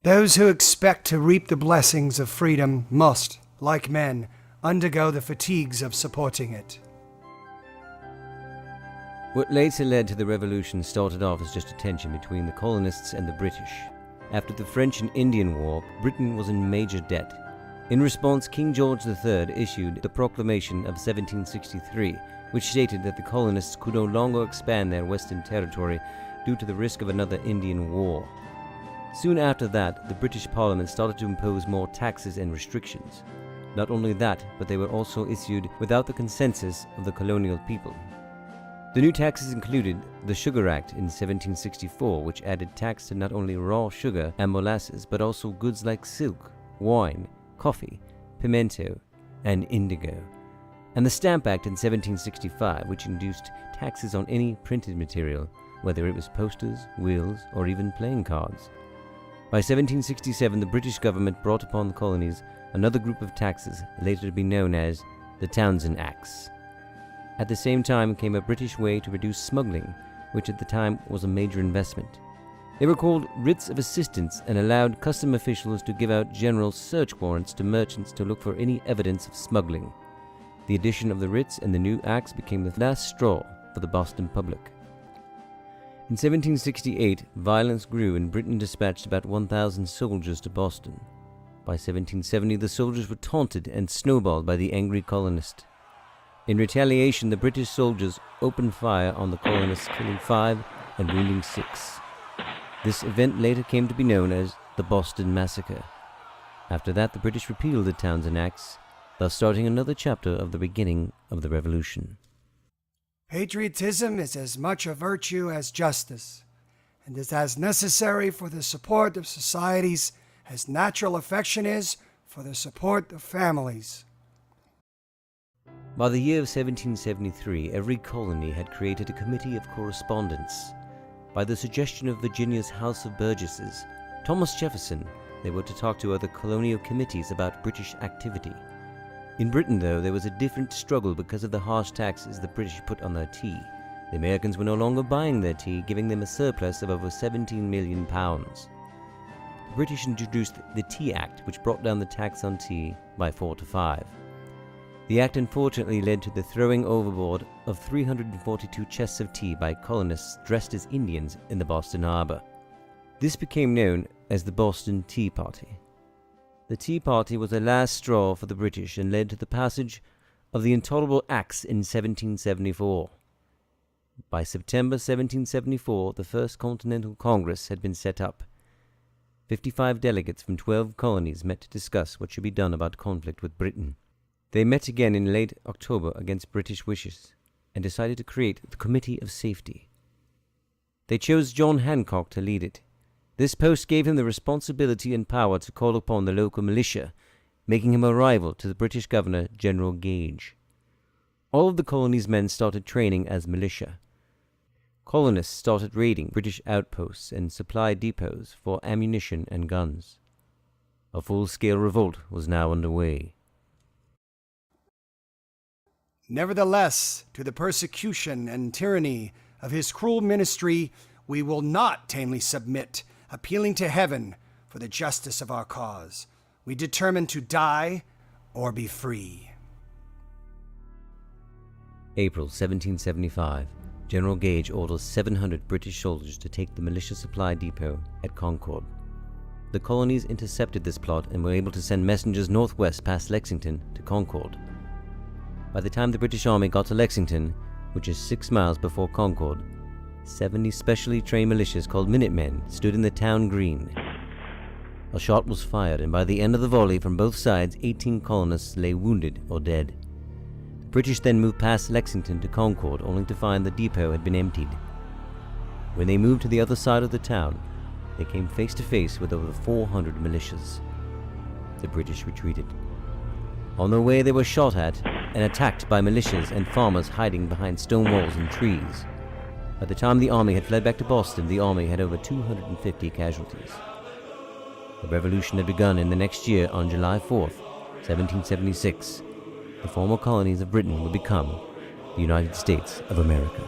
Those who expect to reap the blessings of freedom must, like men, undergo the fatigues of supporting it. What later led to the revolution started off as just a tension between the colonists and the British. After the French and Indian War, Britain was in major debt. In response, King George III issued the Proclamation of 1763, which stated that the colonists could no longer expand their western territory due to the risk of another Indian War. Soon after that, the British Parliament started to impose more taxes and restrictions. Not only that, but they were also issued without the consensus of the colonial people. The new taxes included the Sugar Act in 1764, which added tax to not only raw sugar and molasses, but also goods like silk, wine, coffee, pimento, and indigo. And the Stamp Act in 1765, which induced taxes on any printed material, whether it was posters, wheels, or even playing cards. By 1767, the British government brought upon the colonies another group of taxes, later to be known as the Townshend Acts. At the same time came a British way to reduce smuggling, which at the time was a major investment. They were called writs of assistance and allowed custom officials to give out general search warrants to merchants to look for any evidence of smuggling. The addition of the writs and the new acts became the last straw for the Boston public. In 1768, violence grew and Britain dispatched about 1,000 soldiers to Boston. By 1770, the soldiers were taunted and snowballed by the angry colonists. In retaliation, the British soldiers opened fire on the colonists, killing 5 and wounding 6. This event later came to be known as the Boston Massacre. After that, the British repealed the Townshend Acts, thus starting another chapter of the beginning of the Revolution. Patriotism is as much a virtue as justice, and is as necessary for the support of societies as natural affection is for the support of families. By the year of 1773, every colony had created a committee of correspondence. By the suggestion of Virginia's House of Burgesses, Thomas Jefferson, they were to talk to other colonial committees about British activity. In Britain, though, there was a different struggle because of the harsh taxes the British put on their tea. The Americans were no longer buying their tea, giving them a surplus of over 17 million pounds. The British introduced the Tea Act, which brought down the tax on tea by 4 to 5. The act unfortunately led to the throwing overboard of 342 chests of tea by colonists dressed as Indians in the Boston Harbor. This became known as the Boston Tea Party. The Tea Party was the last straw for the British and led to the passage of the Intolerable Acts in 1774. By September 1774, the First Continental Congress had been set up. 55 delegates from 12 colonies met to discuss what should be done about conflict with Britain. They met again in late October against British wishes and decided to create the Committee of Safety. They chose John Hancock to lead it. This post gave him the responsibility and power to call upon the local militia, making him a rival to the British Governor General Gage. All of the colony's men started training as militia. Colonists started raiding British outposts and supply depots for ammunition and guns. A full-scale revolt was now underway. Nevertheless, to the persecution and tyranny of his cruel ministry, we will not tamely submit, appealing to heaven for the justice of our cause. We determine to die or be free. April 1775. General Gage orders 700 British soldiers to take the militia supply depot at Concord. The colonies intercepted this plot and were able to send messengers northwest past Lexington to Concord. By the time the British Army got to Lexington, which is 6 miles before Concord, 70 specially trained militias called Minutemen stood in the town green. A shot was fired, and by the end of the volley from both sides, 18 colonists lay wounded or dead. The British then moved past Lexington to Concord, only to find the depot had been emptied. When they moved to the other side of the town, they came face to face with over 400 militias. The British retreated. On their way, they were shot at and attacked by militias and farmers hiding behind stone walls and trees. By the time the army had fled back to Boston, the army had over 250 casualties. The revolution had begun in the next year on July 4th, 1776. The former colonies of Britain would become the United States of America.